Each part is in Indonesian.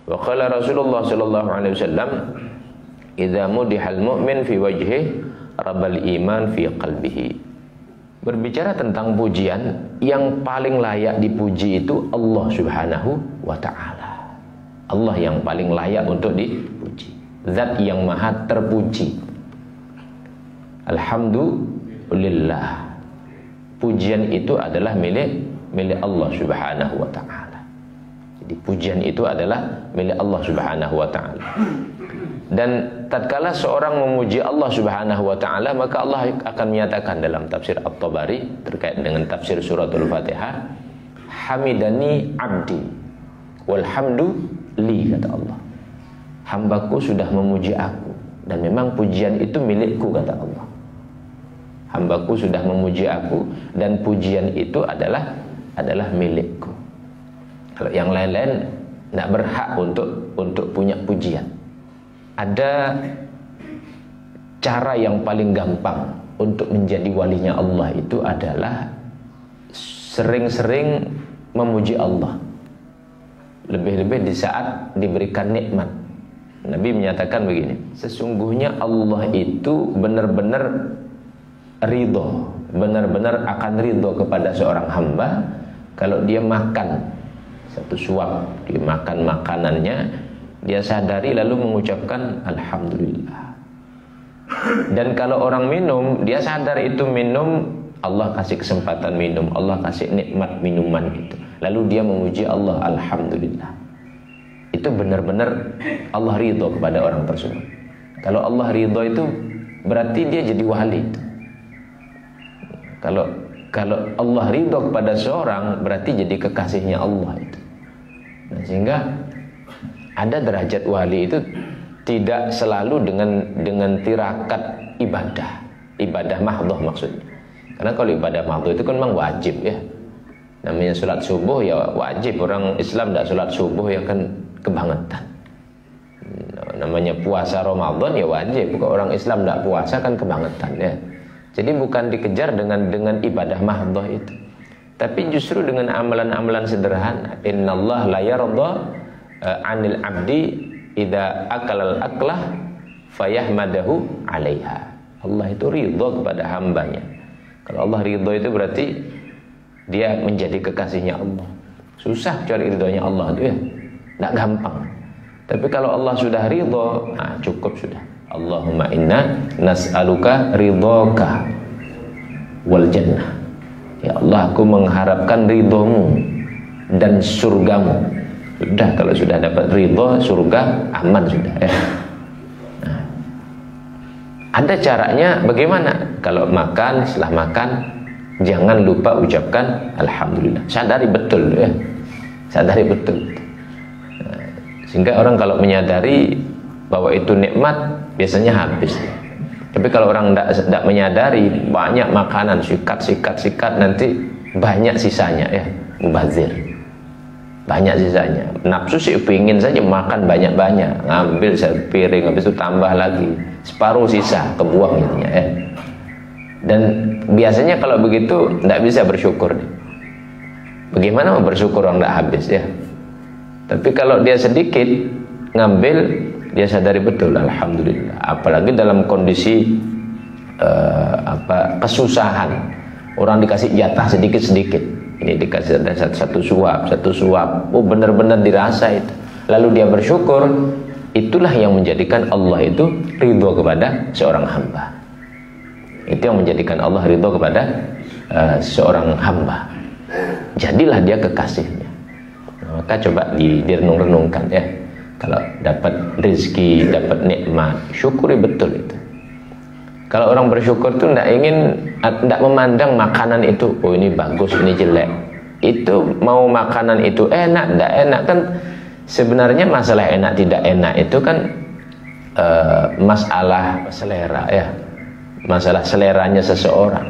Wa qala Rasulullah sallallahu alaihi wasallam, "Idza mudihal mu'min fi wajhihi, rabal iman fi qalbihi." Berbicara tentang pujian, yang paling layak dipuji itu Allah Subhanahu wa taala. Allah yang paling layak untuk dipuji. Zat yang maha terpuji. Alhamdulillah. Pujian itu adalah milik Allah Subhanahu wa taala. Jadi pujian itu adalah milik Allah Subhanahu wa taala. Dan tatkala seorang memuji Allah Subhanahu wa taala, maka Allah akan menyatakan dalam tafsir At-Tabari terkait dengan tafsir suratul Fatihah, "Hamidani 'abdi walhamdu li," kata Allah. Hambaku sudah memuji aku dan memang pujian itu milikku, kata Allah. Hambaku sudah memuji aku dan pujian itu adalah milikku. Kalau yang lain-lain tidak berhak untuk punya pujian. Ada cara yang paling gampang untuk menjadi walinya Allah itu adalah sering-sering memuji Allah. Lebih-lebih di saat diberikan nikmat. Nabi menyatakan begini, sesungguhnya Allah itu benar-benar ridho, benar-benar akan ridho kepada seorang hamba kalau dia makan satu suap, dia makan makanannya, dia sadari lalu mengucapkan alhamdulillah. Dan kalau orang minum, dia sadar itu minum, Allah kasih kesempatan minum, Allah kasih nikmat minuman itu, lalu dia memuji Allah, alhamdulillah. Itu benar-benar Allah ridho kepada orang tersebut. Kalau Allah ridho itu berarti dia jadi wali. Kalau Allah ridho kepada seorang, berarti jadi kekasihnya Allah itu. Nah, sehingga ada derajat wali itu tidak selalu dengan tirakat ibadah mahdhah maksudnya. Karena kalau ibadah mahdhah itu kan memang wajib ya. Namanya sholat subuh ya wajib, orang Islam tidak sholat subuh ya kan kebangetan. Namanya puasa Ramadan ya wajib, kalau orang Islam tidak puasa kan kebangetan ya. Jadi bukan dikejar dengan ibadah mahdhah itu, tapi justru dengan amalan-amalan sederhana. Innallaha la yarda anil abdi idza akalal aklah fayahmadahu 'alaiha. Allah itu ridho kepada hambanya. Kalau Allah ridho itu berarti dia menjadi kekasihnya Allah. Susah cari ridhonya Allah itu ya, tidak gampang. Tapi kalau Allah sudah ridho, nah cukup sudah. Allahumma inna nas'aluka ridhoka wal jannah. Ya Allah, aku mengharapkan ridhomu dan surgamu. Sudah, kalau sudah dapat ridho, surga aman sudah ya. Nah, ada caranya bagaimana? Kalau makan, setelah makan jangan lupa ucapkan alhamdulillah. Sadari betul ya. Sadari betul. Nah, sehingga orang kalau menyadari bahwa itu nikmat biasanya habis. Tapi kalau orang tidak menyadari, banyak makanan sikat nanti banyak sisanya ya, mubazir. Banyak sisanya. Nafsu sih pingin saja makan banyak-banyak, ngambil sepiring, habis itu tambah lagi, separuh sisa, kebuang intinya ya. Dan biasanya kalau begitu tidak bisa bersyukur. Bagaimana mau bersyukur orang tidak habis ya? Tapi kalau dia sedikit ngambil, dia sadari betul alhamdulillah. Apalagi dalam kondisi kesusahan, orang dikasih jatah sedikit-sedikit. Ini dikasih satu suap, oh benar-benar dirasa itu. Lalu dia bersyukur, itulah yang menjadikan Allah itu ridho kepada seorang hamba. Itu yang menjadikan Allah ridho kepada seorang hamba. Jadilah dia kekasihnya. Nah, maka coba direnung-renungkan ya. Kalau dapat rezeki, dapat nikmat, syukuri betul itu. Kalau orang bersyukur itu tidak memandang makanan itu, oh ini bagus, ini jelek. Itu mau makanan itu enak, tidak enak kan sebenarnya masalah enak tidak enak itu kan masalah selera ya, masalah seleranya seseorang.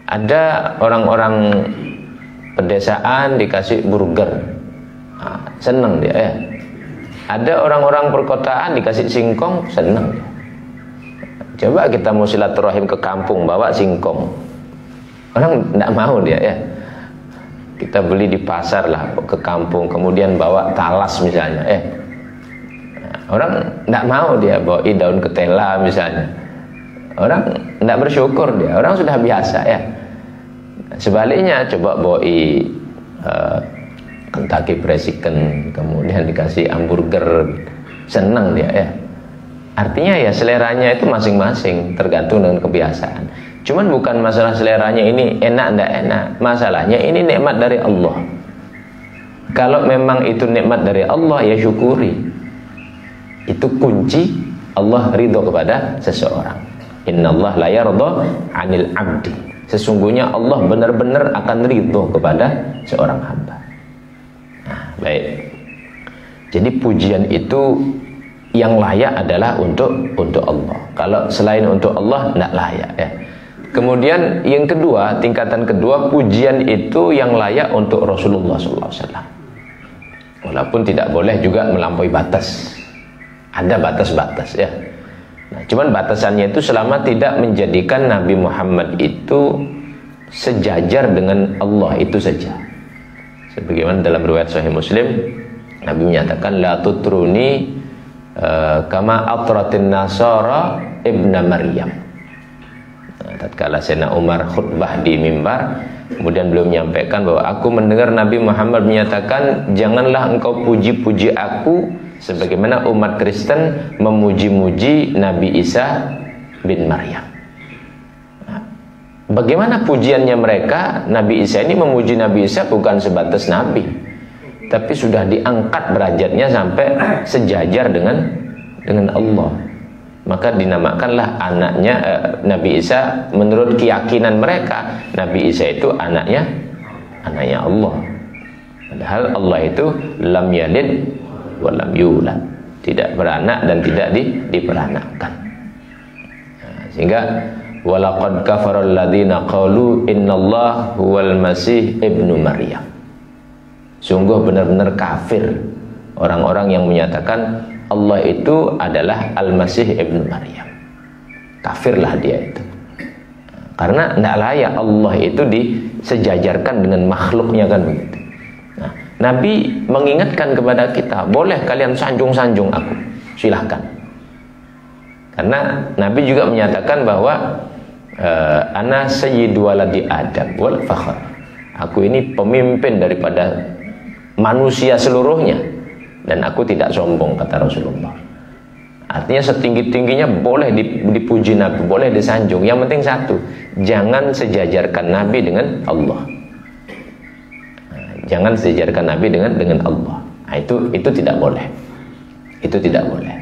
Ada orang-orang pedesaan dikasih burger, nah, senang dia ya. Ada orang-orang perkotaan dikasih singkong, senang dia. Coba kita mau silaturahim ke kampung, bawa singkong, orang tidak mau dia ya. kita beli di pasar lah, ke kampung, kemudian bawa talas misalnya, orang tidak mau dia bawa daun ketela misalnya, orang tidak bersyukur dia, orang sudah biasa ya. Sebaliknya coba bawa Kentucky Fried Chicken, kemudian dikasih hamburger, senang dia ya. Artinya ya seleranya itu masing-masing, tergantung dengan kebiasaan. Cuman bukan masalah seleranya ini enak enggak enak, masalahnya ini nikmat dari Allah. Kalau memang itu nikmat dari Allah, ya syukuri. Itu kunci Allah ridho kepada seseorang. Innallaha la yardha 'anil 'abdi. Sesungguhnya Allah benar-benar akan ridho kepada seorang hamba. Nah, baik. Jadi pujian itu yang layak adalah untuk Allah. Kalau selain untuk Allah, tidak layak ya. Kemudian yang kedua, tingkatan kedua, pujian itu yang layak untuk Rasulullah SAW. Walaupun tidak boleh juga melampaui batas. Ada batas-batas ya. Nah, cuman batasannya itu selama tidak menjadikan Nabi Muhammad itu sejajar dengan Allah, itu saja. Sebagaimana dalam riwayat Sahih Muslim, Nabi menyatakan la tutruni kama atratin nasara ibna Maryam. Nah, tatkala Sayyidina Umar khutbah di mimbar, kemudian beliau menyampaikan bahwa aku mendengar Nabi Muhammad menyatakan, janganlah engkau puji-puji aku sebagaimana umat Kristen memuji-muji Nabi Isa bin Maryam. Nah, bagaimana pujiannya mereka? Nabi Isa ini memuji Nabi Isa bukan sebatas Nabi, tapi sudah diangkat derajatnya sampai sejajar dengan Allah. Maka dinamakanlah anaknya Nabi Isa, menurut keyakinan mereka Nabi Isa itu anaknya Allah. Padahal Allah itu lam yalid wa lam yulad, tidak beranak dan tidak diperanakkan. Nah, sehingga walaqad kafara alladziina qalu innallaha huwal masih ibnu Maryam. Sungguh benar-benar kafir orang-orang yang menyatakan Allah itu adalah Al-Masih Ibnu Maryam. Kafirlah dia itu. Karena tidak layak Allah itu disejajarkan dengan makhluknya, kan begitu. Nah, Nabi mengingatkan kepada kita, boleh kalian sanjung-sanjung aku, silahkan. Karena Nabi juga menyatakan bahwa ana sayyidu waladi Adam wal fakhr. Aku ini pemimpin daripada manusia seluruhnya, dan aku tidak sombong, kata Rasulullah. Artinya setinggi-tingginya boleh dipuji Nabi, boleh disanjung. Yang penting satu, jangan sejajarkan Nabi dengan Allah. Jangan sejajarkan Nabi dengan Allah. Nah, itu tidak boleh. Itu tidak boleh.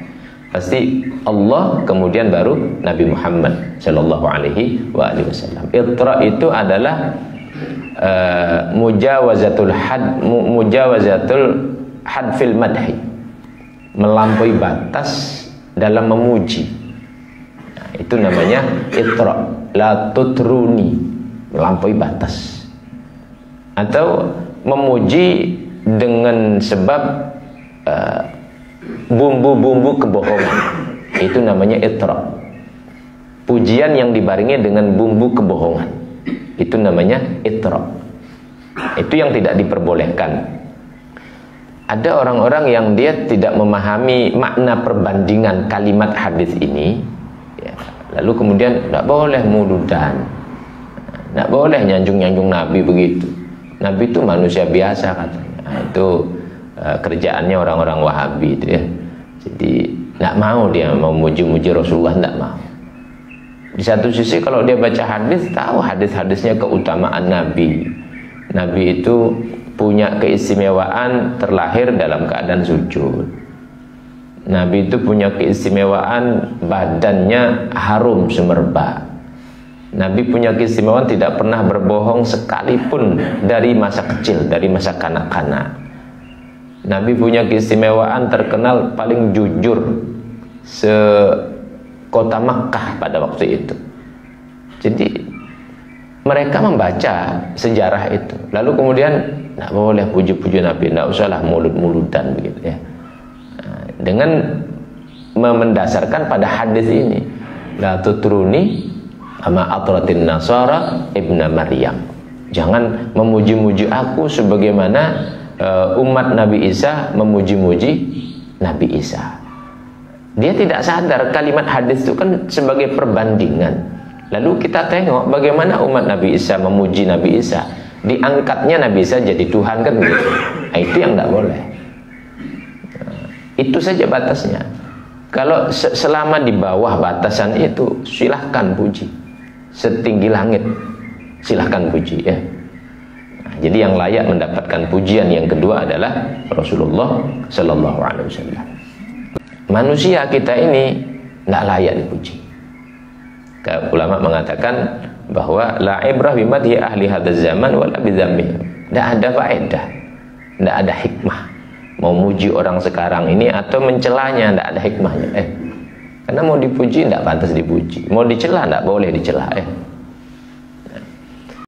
Pasti Allah, kemudian baru Nabi Muhammad Shallallahu Alaihi Wasallam. Itra itu adalah mujawazatul had fil madhi, melampaui batas dalam memuji. Nah, itu namanya itra, la tutruni, melampaui batas. Atau memuji dengan sebab bumbu-bumbu kebohongan, itu namanya itra. Pujian yang dibarengi dengan bumbu kebohongan, itu namanya itra. Itu yang tidak diperbolehkan. Ada orang-orang yang dia tidak memahami makna perbandingan kalimat hadis ini ya, lalu kemudian tidak boleh muludan, tidak boleh nyanjung-nyanjung Nabi begitu. Nabi itu manusia biasa katanya. Nah, itu kerjaannya orang-orang Wahabi itu ya. Jadi tidak mau dia memuji-muji Rasulullah, tidak mau. Di satu sisi kalau dia baca hadis, tahu hadis-hadisnya keutamaan Nabi. Nabi itu punya keistimewaan terlahir dalam keadaan sujud. Nabi itu punya keistimewaan badannya harum semerbak. Nabi punya keistimewaan tidak pernah berbohong sekalipun dari masa kecil, dari masa kanak-kanak. Nabi punya keistimewaan terkenal paling jujur sekota Makkah pada waktu itu. Jadi mereka membaca sejarah itu, lalu kemudian tidak boleh puji-puji Nabi, tidak usahlah mulut-mulutan begitu ya. Nah, dengan mendasarkan pada hadis ini, la tutruni kama atratin nasara ibna Maryam. Jangan memuji-muji aku sebagaimana umat Nabi Isa memuji-muji Nabi Isa. Dia tidak sadar kalimat hadis itu kan sebagai perbandingan. Lalu kita tengok bagaimana umat Nabi Isa memuji Nabi Isa. Diangkatnya Nabi Isa jadi Tuhan kan gitu. Nah, itu yang tidak boleh. Itu saja batasnya. Kalau selama di bawah batasan itu, silahkan puji. Setinggi langit, silahkan puji ya. Nah, jadi yang layak mendapatkan pujian yang kedua adalah Rasulullah Sallallahu Alaihi Wasallam. Manusia kita ini tidak layak dipuji. Ulama mengatakan bahwa la ibrah bimadhi ahli hadzal zaman wala bidzammi. Tidak ada faedah, tidak ada hikmah mau muji orang sekarang ini atau mencelanya, tidak ada hikmahnya. Karena mau dipuji tidak pantas dipuji, mau dicela tidak boleh dicela.